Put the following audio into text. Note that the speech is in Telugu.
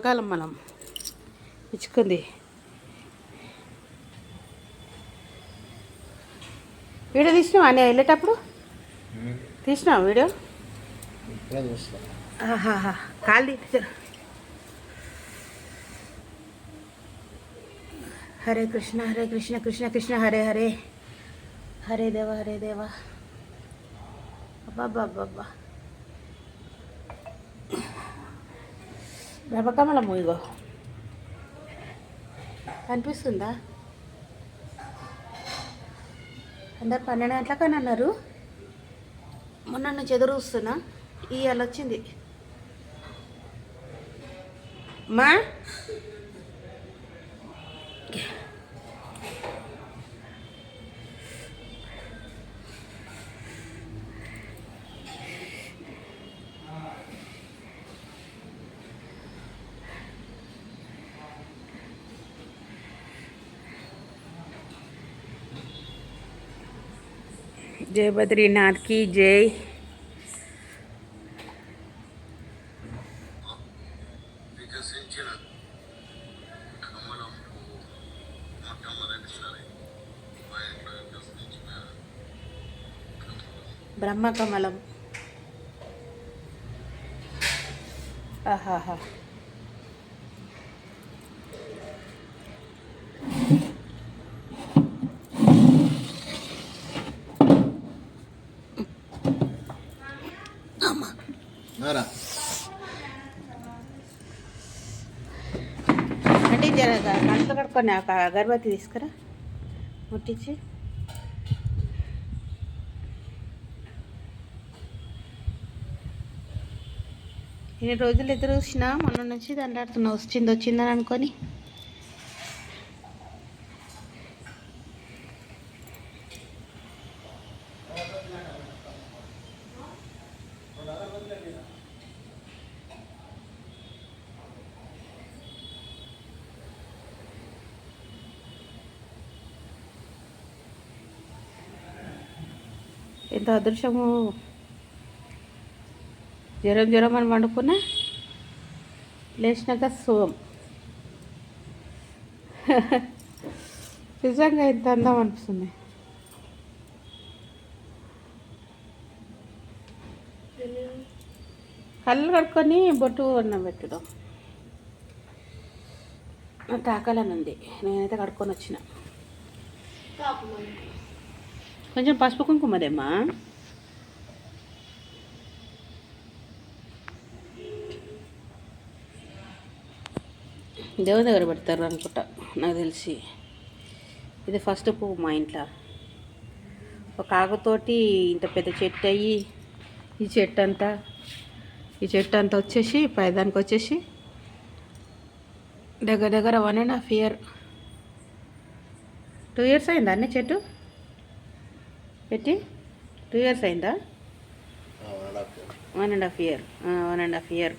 కాలం మనం ఇచ్చుకుంది. వీడియో తీసినావా అన్నీ వెళ్ళేటప్పుడు? తీసినావా వీడియో? కాలు తీసారు. హరే కృష్ణ హరే కృష్ణ కృష్ణ కృష్ణ హరే హరే, హరే దేవ హరే దేవ. అబ్బాబ్బాబ్బా బ్రహ్మకమలం ఇగో కనిపిస్తుందా? అందరు 12 గంటలకని అన్నారు. మొన్న నుంచి ఎదురు చూస్తున్నా, ఇవాళ వచ్చింది. మా జై బద్రీనాథ్కి జై. బ్రహ్మకమలం. ఆహాహా. అంటే జర కంటలు కడుక్కొని ఒక అగరబత్తి తీసుకురా, ముట్టించి. ఇన్ని రోజులు ఎదురు చూసినా, మొన్న నుంచి దండాడుతున్నా వచ్చిందని అనుకొని. ఎంత అదృశ్యము. జ్వరం అని వండుకున్నా, లేచినాక సుఖం. నిజంగా ఇంత అందం అనిపిస్తుంది. కళ్ళు కడుక్కొని బొట్టు అన్నం పెట్టడం నాకు ఆకలని ఉంది. నేనైతే కడుక్కొని వచ్చిన. కొంచెం పసుపు కుంకుమదేమ్మా. దేవుని దగ్గర పెడతారు అనుకుంటా నాకు తెలిసి. ఇది ఫస్ట్ పువ్వు మా ఇంట్లో. ఒక ఆకుతోటి ఇంత పెద్ద చెట్టు అయ్యి, ఈ చెట్టు అంతా వచ్చేసి పైదానికి వచ్చేసి దగ్గర 1.5 year 2 years అయిందా అన్నీ చెట్టు పెట్టి? 2 years అయిందా? 1.5 year 1.5 year.